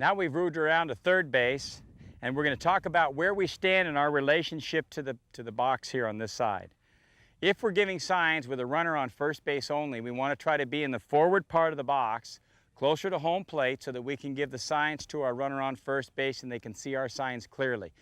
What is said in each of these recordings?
Now we've moved around to third base, and we're going to talk about where we stand in our relationship to the box here on this side. If we're giving signs with a runner on first base only, we want to try to be in the forward part of the box, closer to home plate, so that we can give the signs to our runner on first base and they can see our signs clearly.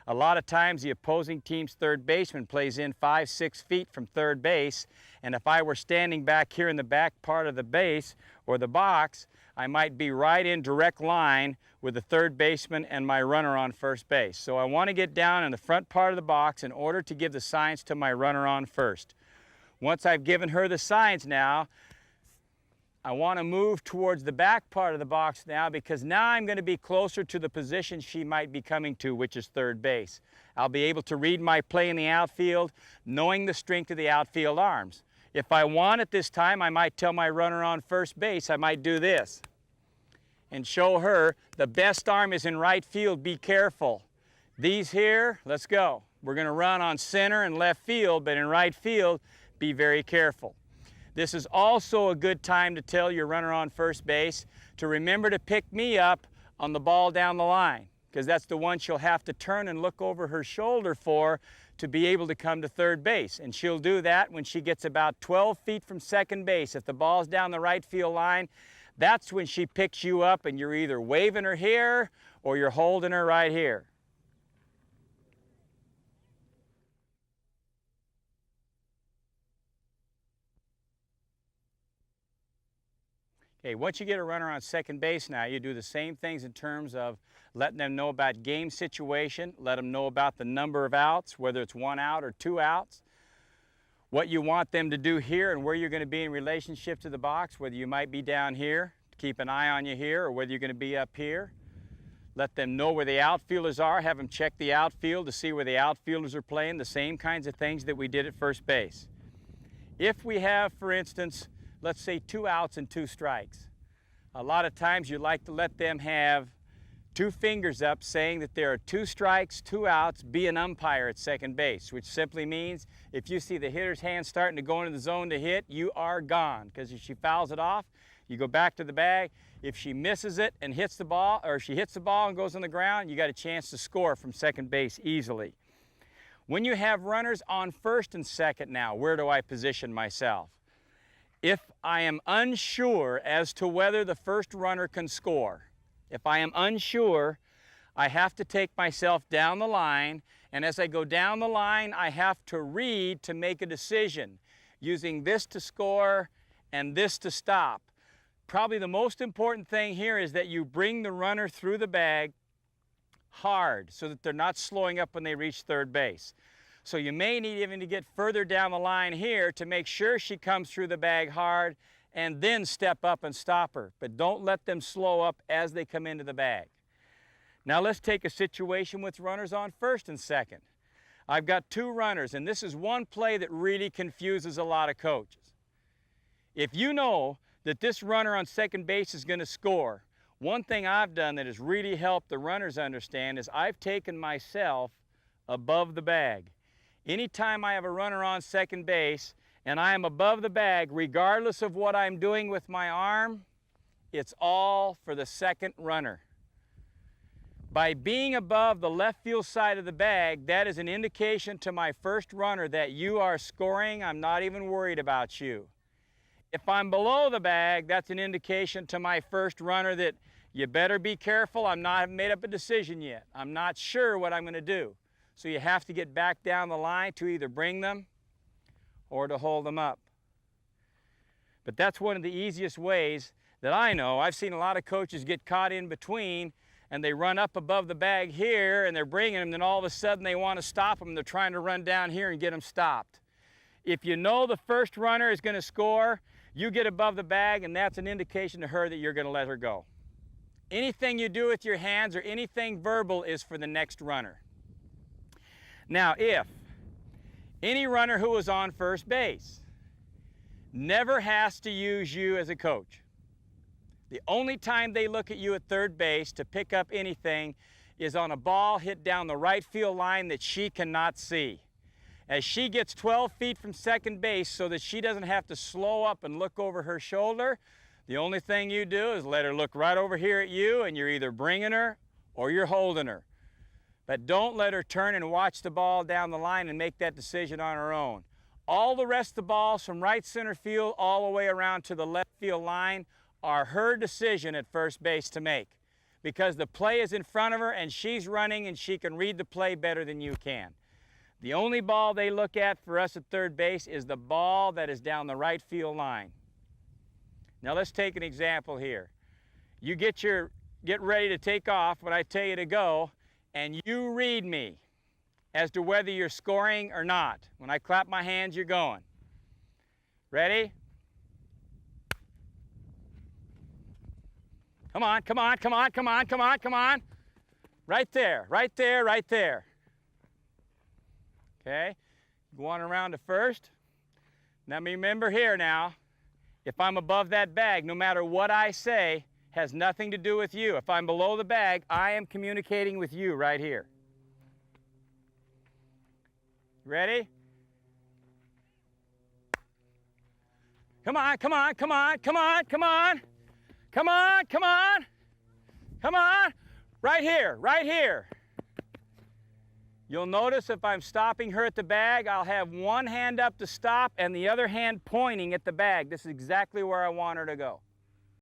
A lot of times the opposing team's third baseman plays in 5-6 feet from third base, and if I were standing back here in the back part of the base or the box, I might be right in direct line with the third baseman and my runner on first base. So I want to get down in the front part of the box in order to give the signs to my runner on first. Once I've given her the signs now, I want to move towards the back part of the box now, because now I'm going to be closer to the position she might be coming to, which is third base. I'll be able to read my play in the outfield, knowing the strength of the outfield arms. If I want at this time, I might tell my runner on first base, I might do this and show her the best arm is in right field, be careful. These here, let's go. We're going to run on center and left field, but in right field, be very careful. This is also a good time to tell your runner on first base to remember to pick me up on the ball down the line, because that's the one she'll have to turn and look over her shoulder for to be able to come to third base. And she'll do that when she gets about 12 feet from second base. If the ball's down the right field line, that's when she picks you up and you're either waving her here or you're holding her right here. Okay, once you get a runner on second base now, you do the same things in terms of letting them know about game situation, let them know about the number of outs, whether it's 1 out or 2 outs, what you want them to do here and where you're going to be in relationship to the box, whether you might be down here, keep an eye on you here, or whether you're going to be up here. Let them know where the outfielders are, have them check the outfield to see where the outfielders are playing, the same kinds of things that we did at first base. If we have, for instance, let's say 2 outs and 2 strikes. A lot of times you like to let them have 2 fingers up saying that there are 2 strikes, 2 outs, be an umpire at second base, which simply means if you see the hitter's hand starting to go into the zone to hit, you are gone, because if she fouls it off, you go back to the bag. If she misses it and hits the ball, or she hits the ball and goes on the ground, you got a chance to score from second base easily. When you have runners on first and second now, where do I position myself? If I am unsure as to whether the first runner can score, if I am unsure, I have to take myself down the line, and as I go down the line, I have to read to make a decision, using this to score and this to stop. Probably the most important thing here is that you bring the runner through the bag hard so that they're not slowing up when they reach third base. So you may need even to get further down the line here to make sure she comes through the bag hard and then step up and stop her. But don't let them slow up as they come into the bag. Now let's take a situation with runners on first and second. I've got 2 runners, and this is one play that really confuses a lot of coaches. If you know that this runner on second base is going to score, one thing I've done that has really helped the runners understand is I've taken myself above the bag. Anytime I have a runner on second base and I am above the bag, regardless of what I'm doing with my arm, it's all for the second runner. By being above the left field side of the bag, that is an indication to my first runner that you are scoring. I'm not even worried about you. If I'm below the bag, that's an indication to my first runner that you better be careful. I haven't made up a decision yet. I'm not sure what I'm going to do. So you have to get back down the line to either bring them or to hold them up. But that's one of the easiest ways that I know. I've seen a lot of coaches get caught in between, and they run up above the bag here and they're bringing them, then all of a sudden they want to stop them. They're trying to run down here and get them stopped. If you know the first runner is going to score, you get above the bag, and that's an indication to her that you're going to let her go. Anything you do with your hands or anything verbal is for the next runner. Now, if any runner who is on first base never has to use you as a coach, the only time they look at you at third base to pick up anything is on a ball hit down the right field line that she cannot see. As she gets 12 feet from second base so that she doesn't have to slow up and look over her shoulder, The only thing you do is let her look right over here at you, and you're either bringing her or you're holding her. But don't let her turn and watch the ball down the line and make that decision on her own. All the rest of the balls from right center field all the way around to the left field line are her decision at first base to make, because the play is in front of her and she's running and she can read the play better than you can. The only ball they look at for us at third base is the ball that is down the right field line. Now let's take an example here. You get ready to take off when I tell you to go, and you read me as to whether you're scoring or not. When I clap my hands, you're going. Ready? Come on, come on, come on, come on, come on, come on. Right there, right there, right there. Okay, going around to first. Now remember here now, if I'm above that bag, no matter what I say, has nothing to do with you. If I'm below the bag, I am communicating with you right here. Ready? Come on, come on, come on, come on, come on. Come on, come on. Come on. Right here, right here. You'll notice if I'm stopping her at the bag, I'll have one hand up to stop and the other hand pointing at the bag. This is exactly where I want her to go.